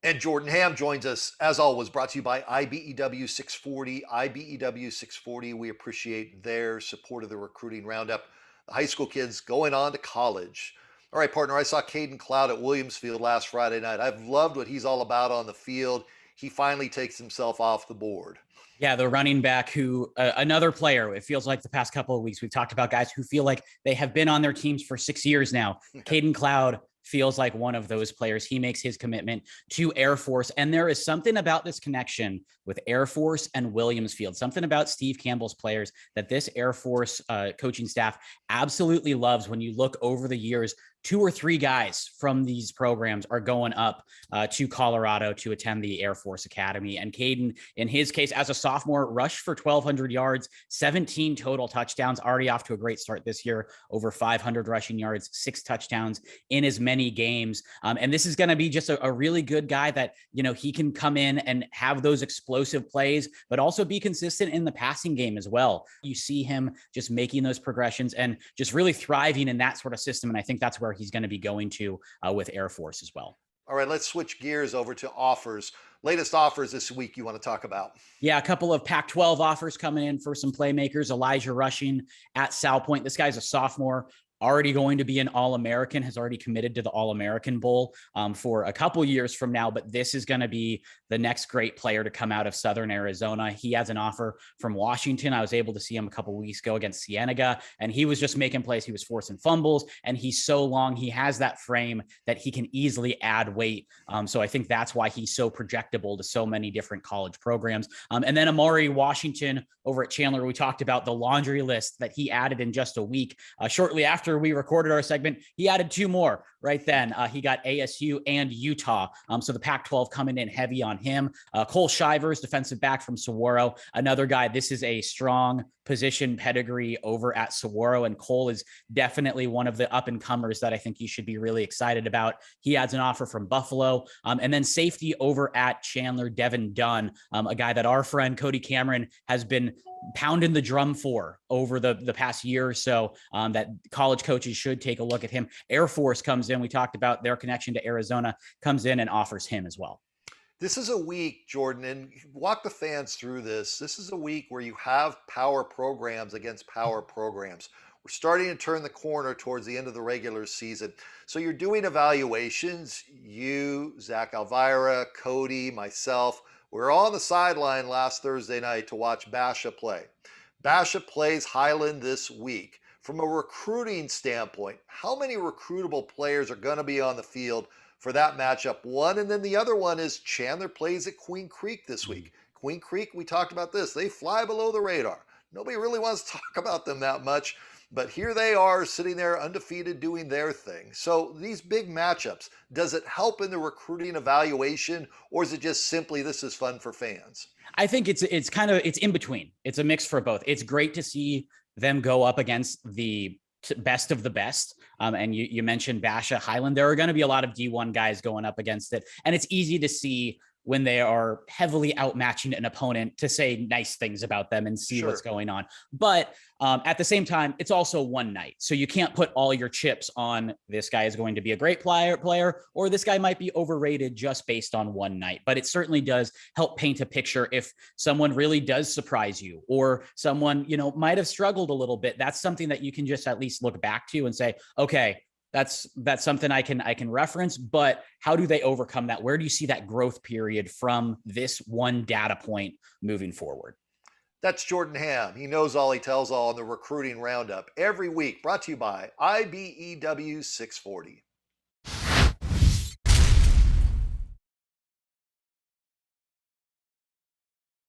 And Jordan Ham joins us, as always, brought to you by IBEW 640. IBEW 640, we appreciate their support of the recruiting roundup. The high school kids going on to college. All right, partner, I saw Caden Cloud at Williams Field last Friday night. I've loved what he's all about on the field. He finally takes himself off the board. Yeah, the running back who, another player, it feels like the past couple of weeks, we've talked about guys who feel like they have been on their teams for 6 years now. Caden Cloud feels like one of those players. He makes his commitment to Air Force. And there is something about this connection with Air Force and Williams Field, something about Steve Campbell's players that this Air Force coaching staff absolutely loves. When you look over the years, 2 or 3 guys from these programs are going up to Colorado to attend the Air Force Academy. And Caden, in his case, as a sophomore, rushed for 1,200 yards, 17 total touchdowns, already off to a great start this year, over 500 rushing yards, 6 touchdowns in as many games. And this is going to be just a really good guy that, you know, he can come in and have those explosive plays, but also be consistent in the passing game as well. You see him just making those progressions and just really thriving in that sort of system. And I think that's where he's going to be going to with Air Force as well. All right, let's switch gears over to offers. Latest offers this week you want to talk about? Yeah, a couple of Pac-12 offers coming in for some playmakers. Elijah Rushing at Sal Point. This guy's a sophomore, already going to be an All-American, has already committed to the All-American Bowl for a couple years from now, but this is going to be the next great player to come out of Southern Arizona. He has an offer from Washington. I was able to see him a couple weeks ago against Cienega, and he was just making plays. He was forcing fumbles, and he's so long. He has that frame that he can easily add weight. So I think that's why he's so projectable to so many different college programs. And then Amari Washington over at Chandler, we talked about the laundry list that he added in just a week. Shortly after we recorded our segment, he added 2 more right then. He got ASU and Utah. So the Pac-12 coming in heavy on him. Cole Shivers, defensive back from Saguaro, another guy. This is a strong position pedigree over at Saguaro, and Cole is definitely one of the up-and-comers that I think you should be really excited about. He adds an offer from Buffalo. And then safety over at Chandler, Devin Dunn, a guy that our friend Cody Cameron has been pounding the drum for over the past year or so, that college coaches should take a look at him. Air Force comes in. We talked about their connection to Arizona, comes in and offers him as well. This is a week, Jordan, and walk the fans through this. This is a week where you have power programs against power programs. We're starting to turn the corner towards the end of the regular season. So you're doing evaluations. You, Zach Elvira, Cody, myself, we were all on the sideline last Thursday night to watch Basha play. Basha plays Highland this week. From a recruiting standpoint, how many recruitable players are going to be on the field for that matchup? One, and then the other one is Chandler plays at Queen Creek this week. Queen Creek, we talked about this. They fly below the radar. Nobody really wants to talk about them that much, but here they are sitting there undefeated doing their thing. So these big matchups, does it help in the recruiting evaluation, or is it just simply this is fun for fans? I think it's in between. It's a mix for both. It's great to see them go up against the best of the best. And you mentioned Basha, Highland. There are going to be a lot of D1 guys going up against it. And it's easy to see when they are heavily outmatching an opponent to say nice things about them and see what's going on. But at the same time, it's also one night. So you can't put all your chips on this guy is going to be a great player, or this guy might be overrated just based on one night. But it certainly does help paint a picture if someone really does surprise you, or someone, you know, might have struggled a little bit. That's something that you can just at least look back to and say, okay, that's something I can reference, but how do they overcome that? Where do you see that growth period from this one data point moving forward? That's Jordan Ham. He knows all, he tells all on the recruiting roundup every week, brought to you by IBEW 640.